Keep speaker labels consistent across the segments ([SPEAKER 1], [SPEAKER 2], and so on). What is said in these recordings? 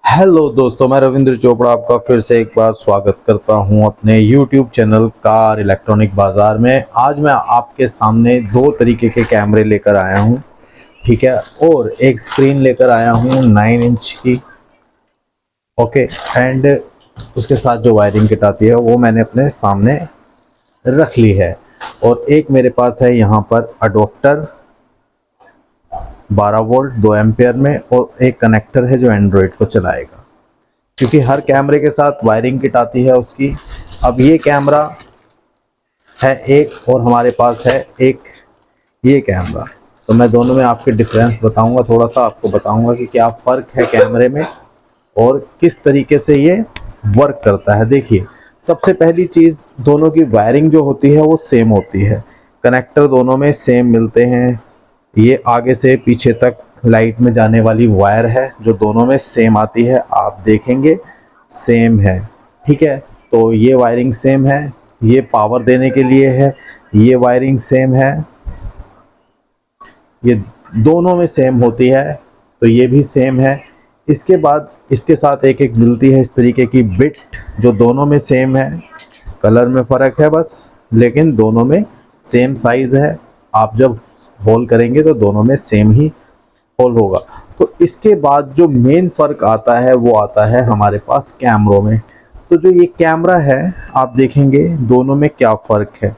[SPEAKER 1] Hello दोस्तों, मैं रविंद्र चोपड़ा आपका फिर से एक बार स्वागत करता हूं अपने YouTube चैनल कार इलेक्ट्रॉनिक बाज़ार में। आज मैं आपके सामने दो तरीके के कैमरे लेकर आया हूं, ठीक है, और एक स्क्रीन लेकर आया हूं 9 इंच की। ओके, एंड उसके साथ जो वायरिंग किट आती है वो मैंने अपने सामने रख ली है। और एक मेरे पास है यहाँ पर अडोप्टर 12 वोल्ट 2 एम्पियर में, और एक कनेक्टर है जो एंड्रॉयड को चलाएगा, क्योंकि हर कैमरे के साथ वायरिंग किट आती है उसकी। अब ये कैमरा है एक, और हमारे पास है एक ये कैमरा। तो मैं दोनों में आपके डिफरेंस बताऊंगा, थोड़ा सा आपको बताऊंगा कि क्या फ़र्क है कैमरे में और किस तरीके से ये वर्क करता है। देखिए, सबसे पहली चीज़, दोनों की वायरिंग जो होती है वो सेम होती है। कनेक्टर दोनों में सेम मिलते हैं। ये आगे से पीछे तक लाइट में जाने वाली वायर है जो दोनों में सेम आती है, आप देखेंगे सेम है, ठीक है। तो ये वायरिंग सेम है, ये पावर देने के लिए है, ये वायरिंग सेम है, ये दोनों में सेम होती है, तो ये भी सेम है। इसके बाद इसके साथ एक एक मिलती है इस तरीके की बिट जो दोनों में सेम है। कलर में फ़र्क है बस, लेकिन दोनों में सेम साइज़ है। आप जब होल करेंगे तो दोनों में सेम ही होल होगा। तो इसके बाद जो मेन फ़र्क आता है वो आता है हमारे पास कैमरों में। तो जो ये कैमरा है, आप देखेंगे दोनों में क्या फ़र्क है।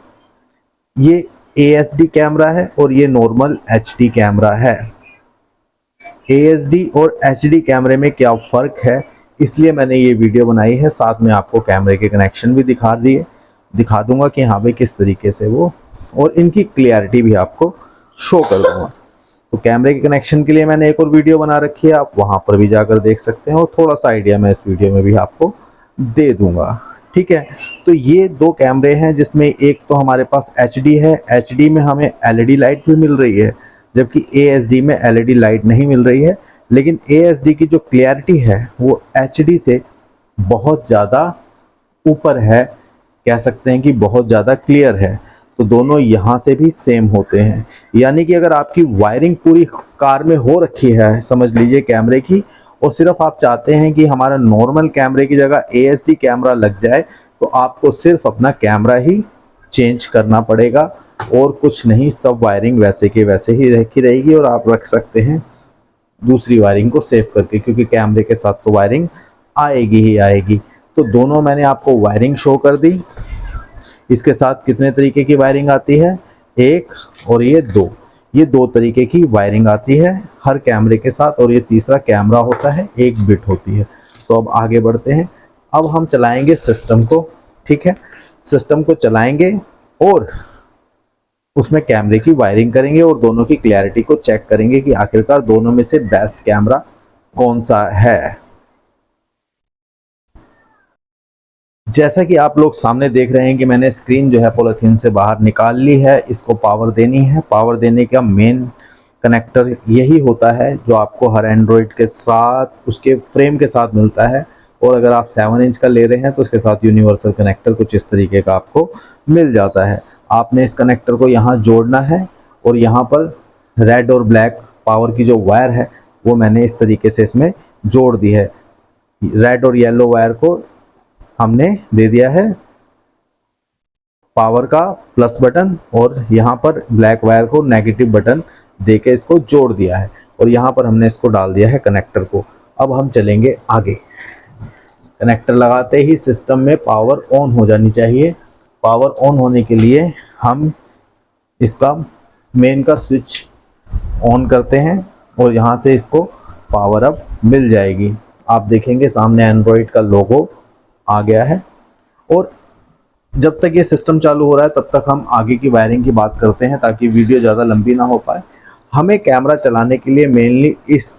[SPEAKER 1] ये ASD कैमरा है और ये नॉर्मल HD कैमरा है। ASD और HD कैमरे में क्या फ़र्क है, इसलिए मैंने ये वीडियो बनाई है। साथ में आपको कैमरे के कनेक्शन भी दिखा दूंगा कि हाँ भाई किस तरीके से वो, और इनकी क्लियरिटी भी आपको शो कर दूंगा। तो कैमरे के कनेक्शन के लिए मैंने एक और वीडियो बना रखी है, आप वहाँ पर भी जाकर देख सकते हैं, और थोड़ा सा आइडिया मैं इस वीडियो में भी आपको दे दूंगा, ठीक है। तो ये दो कैमरे हैं, जिसमें एक तो हमारे पास HD है। HD में हमें LED लाइट भी मिल रही है, जबकि ASD में LED लाइट नहीं मिल रही है। लेकिन ASD की जो क्लियरिटी है वो HD से बहुत ज़्यादा ऊपर है, कह सकते हैं कि बहुत ज़्यादा क्लियर है। तो दोनों यहाँ से भी सेम होते हैं। यानी कि अगर आपकी वायरिंग पूरी कार में हो रखी है, समझ लीजिए कैमरे की, और सिर्फ आप चाहते हैं कि हमारा नॉर्मल कैमरे की जगह ASD कैमरा लग जाए, तो आपको सिर्फ अपना कैमरा ही चेंज करना पड़ेगा और कुछ नहीं। सब वायरिंग वैसे के वैसे ही रखी रहेगी, और आप रख सकते हैं दूसरी वायरिंग को सेव करके, क्योंकि कैमरे के साथ तो वायरिंग आएगी ही आएगी। तो दोनों मैंने आपको वायरिंग शो कर दी। इसके साथ कितने तरीके की वायरिंग आती है, एक और ये दो तरीके की वायरिंग आती है हर कैमरे के साथ, और ये तीसरा कैमरा होता है, एक बिट होती है। तो अब आगे बढ़ते हैं। अब हम चलाएंगे सिस्टम को, ठीक है। सिस्टम को चलाएंगे और उसमें कैमरे की वायरिंग करेंगे और दोनों की क्लैरिटी को चेक करेंगे कि आखिरकार दोनों में से बेस्ट कैमरा कौन सा है। जैसा कि आप लोग सामने देख रहे हैं कि मैंने स्क्रीन जो है पॉलीथीन से बाहर निकाल ली है। इसको पावर देनी है। पावर देने का मेन कनेक्टर यही होता है जो आपको हर एंड्रॉयड के साथ उसके फ्रेम के साथ मिलता है, और अगर आप 7 इंच का ले रहे हैं तो उसके साथ यूनिवर्सल कनेक्टर कुछ इस तरीके का आपको मिल जाता है। आपने इस कनेक्टर को यहाँ जोड़ना है, और यहाँ पर रेड और ब्लैक पावर की जो वायर है वो मैंने इस तरीके से इसमें जोड़ दी है। रेड और येलो वायर को हमने दे दिया है पावर का प्लस बटन, और यहाँ पर ब्लैक वायर को नेगेटिव बटन देके इसको जोड़ दिया है, और यहाँ पर हमने इसको डाल दिया है कनेक्टर को। अब हम चलेंगे आगे। कनेक्टर लगाते ही सिस्टम में पावर ऑन हो जानी चाहिए। पावर ऑन होने के लिए हम इसका मेन का स्विच ऑन करते हैं, और यहाँ से इसको पावर अब मिल जाएगी। आप देखेंगे सामने एंड्रॉयड का लोगो आ गया है। और जब तक ये सिस्टम चालू हो रहा है तब तक हम आगे की वायरिंग की बात करते हैं, ताकि वीडियो ज़्यादा लंबी ना हो पाए। हमें कैमरा चलाने के लिए मेनली इस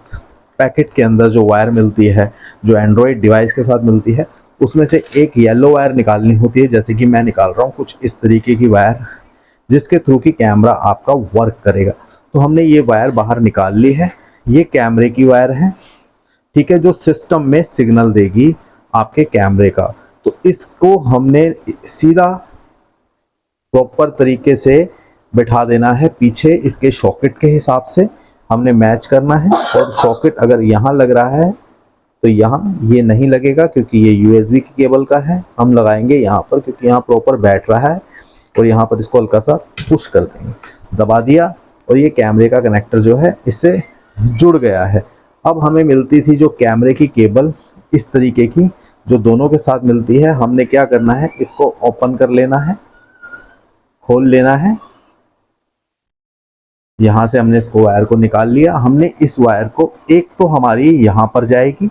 [SPEAKER 1] पैकेट के अंदर जो वायर मिलती है, जो एंड्रॉयड डिवाइस के साथ मिलती है, उसमें से एक येलो वायर निकालनी होती है, जैसे कि मैं निकाल रहा हूँ कुछ इस तरीके की वायर, जिसके थ्रू की कैमरा आपका वर्क करेगा। तो हमने ये वायर बाहर निकाल ली है। ये कैमरे की वायर है, ठीक है, जो सिस्टम में सिग्नल देगी आपके कैमरे का। तो इसको हमने सीधा प्रॉपर तरीके से बिठा देना है पीछे, इसके सॉकेट के हिसाब से हमने मैच करना है। और सॉकेट अगर यहाँ लग रहा है तो यहाँ ये नहीं लगेगा क्योंकि ये यूएसबी की केबल का है, हम लगाएंगे यहाँ पर क्योंकि यहाँ प्रॉपर बैठ रहा है। और यहाँ पर इसको हल्का सा पुश कर देंगे, दबा दिया और ये कैमरे का कनेक्टर जो है इससे जुड़ गया है। अब हमें मिलती थी जो कैमरे की केबल इस तरीके की जो दोनों के साथ मिलती है, हमने क्या करना है, इसको ओपन कर लेना है, खोल लेना है। यहाँ से हमने इसको वायर को निकाल लिया। हमने इस वायर को, एक तो हमारी यहाँ पर जाएगी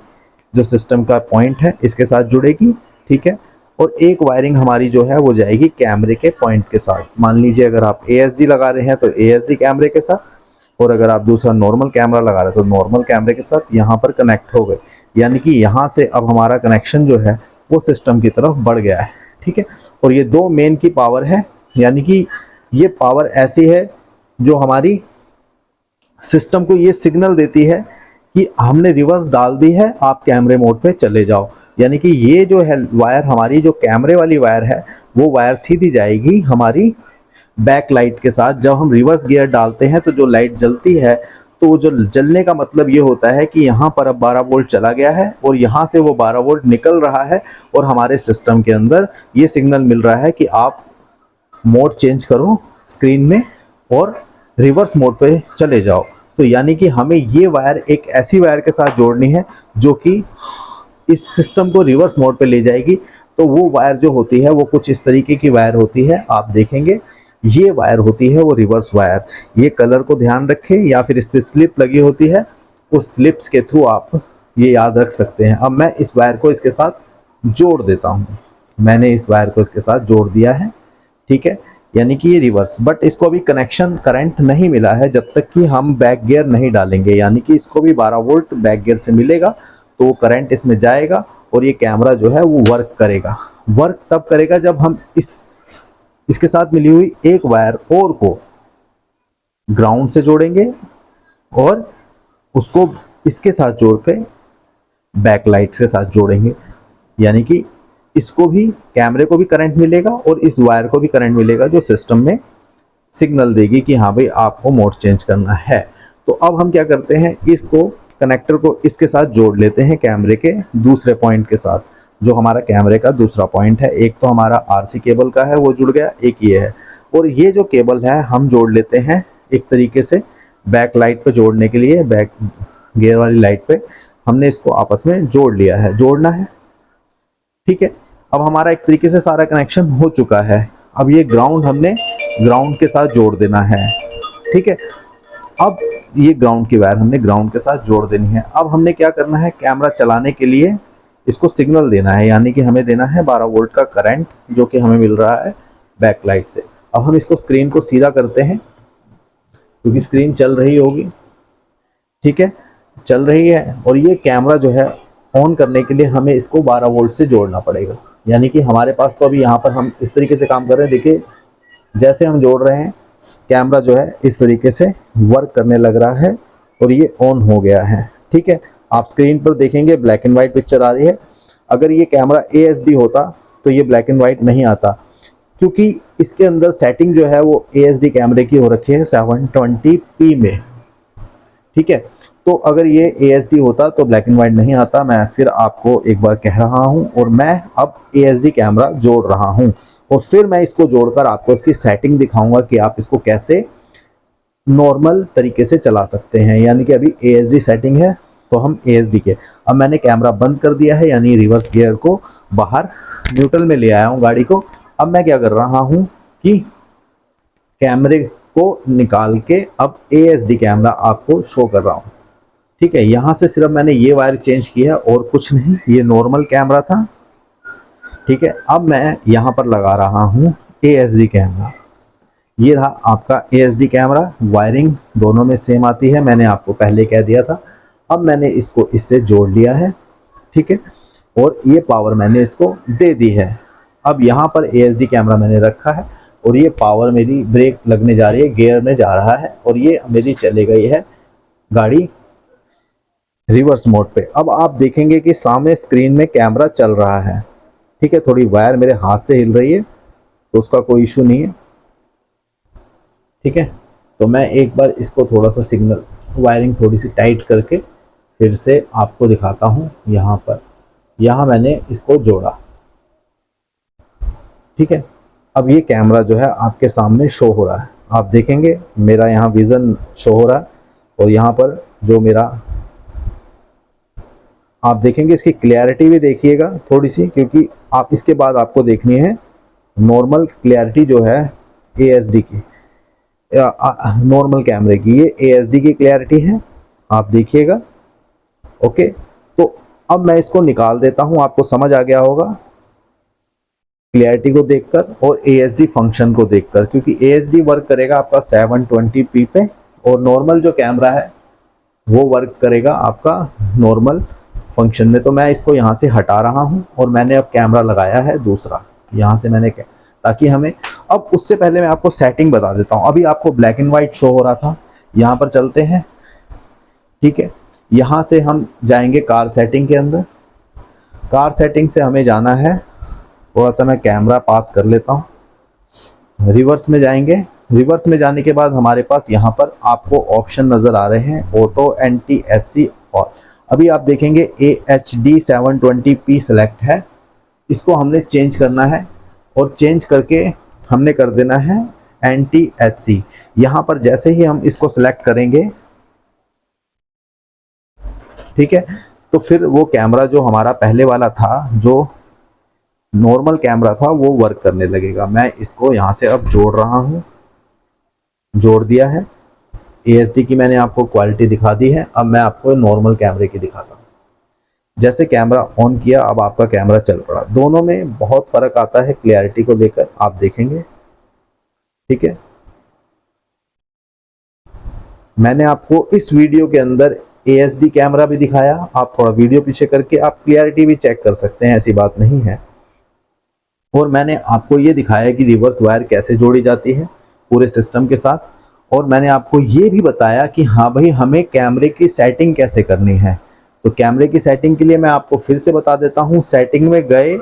[SPEAKER 1] जो सिस्टम का पॉइंट है इसके साथ जुड़ेगी, ठीक है, और एक वायरिंग हमारी जो है वो जाएगी कैमरे के पॉइंट के साथ। मान लीजिए अगर आप ASD लगा रहे हैं तो ASD कैमरे के साथ, और अगर आप दूसरा नॉर्मल कैमरा लगा रहे हैं तो नॉर्मल कैमरे के साथ यहाँ पर कनेक्ट हो गए। यानी कि यहाँ से अब हमारा कनेक्शन जो है वो सिस्टम की तरफ बढ़ गया है, ठीक है। और ये 2 मेन की पावर है, यानी कि ये पावर ऐसी है जो हमारी सिस्टम को ये सिग्नल देती है कि हमने रिवर्स डाल दी है, आप कैमरे मोड पे चले जाओ। यानी कि ये जो है वायर, हमारी जो कैमरे वाली वायर है वो वायर सीधी जाएगी हमारी बैक लाइट के साथ। जब हम रिवर्स गियर डालते हैं तो जो लाइट जलती है, तो जो जलने का मतलब ये होता है कि यहाँ पर अब 12 वोल्ट चला गया है और यहाँ से वो 12 वोल्ट निकल रहा है और हमारे सिस्टम के अंदर ये सिग्नल मिल रहा है कि आप मोड चेंज करो स्क्रीन में और रिवर्स मोड पे चले जाओ। तो यानी कि हमें ये वायर एक ऐसी वायर के साथ जोड़नी है जो कि इस सिस्टम को रिवर्स मोड पे ले जाएगी। तो वो वायर जो होती है वो कुछ इस तरीके की वायर होती है, आप देखेंगे ये वायर होती है वो रिवर्स वायर। ये कलर को ध्यान रखें, या फिर इस पर स्लिप लगी होती है, उस स्लिप्स के थ्रू आप ये याद रख सकते हैं। अब मैं इस वायर को इसके साथ जोड़ देता हूँ। मैंने इस वायर को इसके साथ जोड़ दिया है, ठीक है, यानी कि ये रिवर्स। बट इसको अभी कनेक्शन करंट नहीं मिला है जब तक कि हम बैक गियर नहीं डालेंगे। यानी कि इसको भी 12 वोल्ट बैक गियर से मिलेगा तो वो करंट इसमें जाएगा और ये कैमरा जो है वो वर्क करेगा। वर्क तब करेगा जब हम इसके साथ मिली हुई एक वायर और को ग्राउंड से जोड़ेंगे और उसको इसके साथ जोड़ के बैक लाइट के साथ जोड़ेंगे। यानी कि इसको भी, कैमरे को भी करंट मिलेगा और इस वायर को भी करंट मिलेगा जो सिस्टम में सिग्नल देगी कि हाँ भाई आपको मोड चेंज करना है। तो अब हम क्या करते हैं, इसको कनेक्टर को इसके साथ जोड़ लेते हैं कैमरे के दूसरे पॉइंट के साथ, जो हमारा कैमरे का दूसरा पॉइंट है। एक तो हमारा RC केबल का है वो जुड़ गया, एक ये है, और ये जो केबल है हम जोड़ लेते हैं एक तरीके से बैक लाइट पे जोड़ने के लिए। बैक गियर वाली लाइट पे हमने इसको आपस में जोड़ लिया है, जोड़ना है, ठीक है। अब हमारा एक तरीके से सारा कनेक्शन हो चुका है। अब ये ग्राउंड हमने ग्राउंड के साथ जोड़ देना है, ठीक है। अब ये ग्राउंड की वायर हमने ग्राउंड के साथ जोड़ देनी है। अब हमने क्या करना है, कैमरा चलाने के लिए इसको सिग्नल देना है, यानी कि हमें देना है 12 वोल्ट का करंट जो कि हमें मिल रहा है बैक लाइट से। अब हम इसको स्क्रीन को सीधा करते हैं क्योंकि स्क्रीन चल रही होगी, ठीक है, चल रही है। और ये कैमरा जो है ऑन करने के लिए हमें इसको 12 वोल्ट से जोड़ना पड़ेगा। यानी कि हमारे पास तो अभी यहाँ पर हम इस तरीके से काम कर रहे हैं, देखिए जैसे हम जोड़ रहे हैं कैमरा जो है इस तरीके से वर्क करने लग रहा है और ये ऑन हो गया है, ठीक है। आप स्क्रीन पर देखेंगे ब्लैक एंड वाइट पिक्चर आ रही है। अगर ये कैमरा ASD होता तो ये ब्लैक एंड वाइट नहीं आता, क्योंकि इसके अंदर सेटिंग जो है वो ASD कैमरे की हो रखी है 720p में, ठीक है। तो अगर ये ASD होता तो ब्लैक एंड वाइट नहीं आता। मैं फिर आपको एक बार कह रहा हूं, और मैं अब ASD कैमरा जोड़ रहा हूं और फिर मैं इसको जोड़कर आपको इसकी सेटिंग दिखाऊंगा कि आप इसको कैसे नॉर्मल तरीके से चला सकते हैं। यानी कि अभी ASD सेटिंग है तो हम ASD के, अब मैंने कैमरा बंद कर दिया है, यानी रिवर्स गियर को बाहर न्यूट्रल में ले आया हूँ गाड़ी को। अब मैं क्या कर रहा हूँ कि कैमरे को निकाल के अब ASD कैमरा आपको शो कर रहा हूँ, ठीक है। यहाँ से सिर्फ मैंने ये वायर चेंज किया और कुछ नहीं, ये नॉर्मल कैमरा था, ठीक है। अब मैं यहाँ पर लगा रहा हूँ ASD कैमरा। ये रहा आपका ASD कैमरा, वायरिंग दोनों में सेम आती है, मैंने आपको पहले कह दिया था। अब मैंने इसको इससे जोड़ लिया है, ठीक है, और ये पावर मैंने इसको दे दी है। अब यहाँ पर ASD कैमरा मैंने रखा है और ये पावर मेरी ब्रेक लगने जा रही है, गियर में जा रहा है और ये मेरी चली गई है गाड़ी रिवर्स मोड पे। अब आप देखेंगे कि सामने स्क्रीन में कैमरा चल रहा है, ठीक है। थोड़ी वायर मेरे हाथ से हिल रही है तो उसका कोई इशू नहीं है, ठीक है। तो मैं एक बार इसको थोड़ा सा सिग्नल वायरिंग थोड़ी सी टाइट करके फिर से आपको दिखाता हूँ। यहाँ पर, यहाँ मैंने इसको जोड़ा, ठीक है। अब ये कैमरा जो है आपके सामने शो हो रहा है, आप देखेंगे मेरा यहाँ विज़न शो हो रहा है, और यहाँ पर जो मेरा आप देखेंगे इसकी क्लैरिटी भी देखिएगा थोड़ी सी, क्योंकि आप इसके बाद आपको देखनी है नॉर्मल क्लैरिटी जो है ASD की, नॉर्मल कैमरे की, ये ASD की क्लैरिटी है, आप देखिएगा। ओके, तो अब मैं इसको निकाल देता हूं, आपको समझ आ गया होगा क्लैरिटी को देखकर और ASD फंक्शन को देखकर, क्योंकि ASD वर्क करेगा आपका 720p पे और नॉर्मल जो कैमरा है वो वर्क करेगा आपका नॉर्मल फंक्शन में। तो मैं इसको यहाँ से हटा रहा हूँ और मैंने अब कैमरा लगाया है दूसरा, यहाँ से मैंने, ताकि हमें, अब उससे पहले मैं आपको सेटिंग बता देता हूँ। अभी आपको ब्लैक एंड वाइट शो हो रहा था, यहाँ पर चलते हैं, ठीक है। यहाँ से हम जाएंगे कार सेटिंग के अंदर, कार सेटिंग से हमें जाना है, थोड़ा सा मैं कैमरा पास कर लेता हूँ, रिवर्स में जाएंगे। रिवर्स में जाने के बाद हमारे पास यहाँ पर आपको ऑप्शन नज़र आ रहे हैं, ऑटो, NTSC, और अभी आप देखेंगे AHD 720p सेलेक्ट है, इसको हमने चेंज करना है और चेंज करके हमने कर देना है NTSC। यहाँ पर जैसे ही हम इसको सेलेक्ट करेंगे, ठीक है, तो फिर वो कैमरा जो हमारा पहले वाला था, जो नॉर्मल कैमरा था, वो वर्क करने लगेगा। मैं इसको यहाँ से अब जोड़ रहा हूँ, जोड़ दिया है। ASD की मैंने आपको क्वालिटी दिखा दी है, अब मैं आपको नॉर्मल कैमरे की दिखाता हूँ। जैसे कैमरा ऑन किया, अब आपका कैमरा चल पड़ा, दोनों में बहुत फर्क आता है क्लैरिटी को लेकर, आप देखेंगे, ठीक है। मैंने आपको इस वीडियो के अंदर ASD कैमरा भी दिखाया, आप थोड़ा वीडियो पीछे करके आप क्लैरिटी भी चेक कर सकते हैं, ऐसी बात नहीं है। और मैंने आपको ये दिखाया कि रिवर्स वायर कैसे जोड़ी जाती है पूरे सिस्टम के साथ, और मैंने आपको ये भी बताया कि हाँ भाई हमें कैमरे की सेटिंग कैसे करनी है। तो कैमरे की सेटिंग के लिए मैं आपको फिर से बता देता हूँ, सेटिंग में गए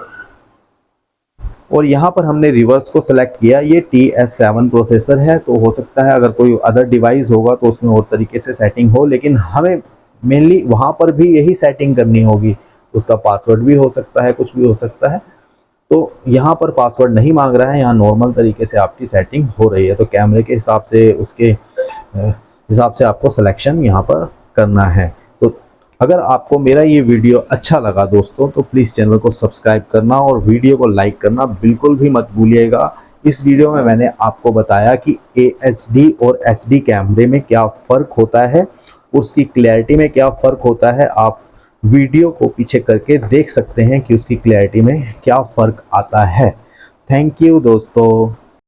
[SPEAKER 1] और यहाँ पर हमने रिवर्स को सेलेक्ट किया। ये TS7 प्रोसेसर है, तो हो सकता है अगर कोई अदर डिवाइस होगा तो उसमें और तरीके से सेटिंग हो, लेकिन हमें मेनली वहाँ पर भी यही सेटिंग करनी होगी। उसका पासवर्ड भी हो सकता है, कुछ भी हो सकता है। तो यहाँ पर पासवर्ड नहीं मांग रहा है, यहाँ नॉर्मल तरीके से आपकी सेटिंग हो रही है। तो कैमरे के हिसाब से, उसके हिसाब से आपको सिलेक्शन यहाँ पर करना है। तो अगर आपको मेरा ये वीडियो अच्छा लगा दोस्तों, तो प्लीज़ चैनल को सब्सक्राइब करना और वीडियो को लाइक करना बिल्कुल भी मत भूलिएगा। इस वीडियो में मैंने आपको बताया कि AHD और HD कैमरे में क्या फ़र्क होता है, उसकी क्लैरिटी में क्या फ़र्क होता है। आप वीडियो को पीछे करके देख सकते हैं कि उसकी क्लैरिटी में क्या फ़र्क आता है। थैंक यू दोस्तों।